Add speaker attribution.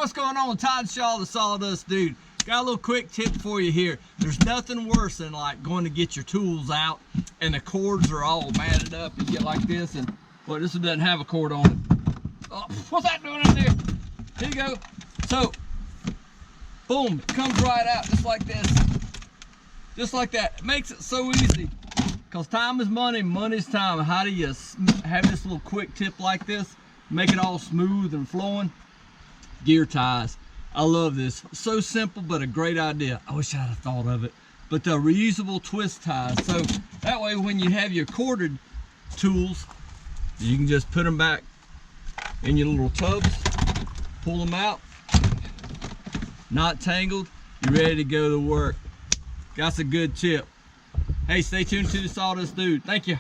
Speaker 1: what's going on? Todd Shaw, the Sawdust Dude. Got a little quick tip for you here. There's nothing worse than like going to get your tools out and the cords are all matted up. You get like this, and well, this one doesn't have a cord on it. Oh, what's that doing in there? Here you go. So, boom, it comes right out just like this. Just like that. It makes it so easy. Because time is money, money's time. How do you have this little quick tip like this? Make it all smooth and flowing? Gear ties. I love this. So simple, but a great idea. I wish I'd have thought of it. But the reusable twist ties. So that way when you have your corded tools, you can just put them back in your little tubs, pull them out, not tangled, you're ready to go to work. That's a good tip. Hey, stay tuned to the Sawdust Dude. Thank you.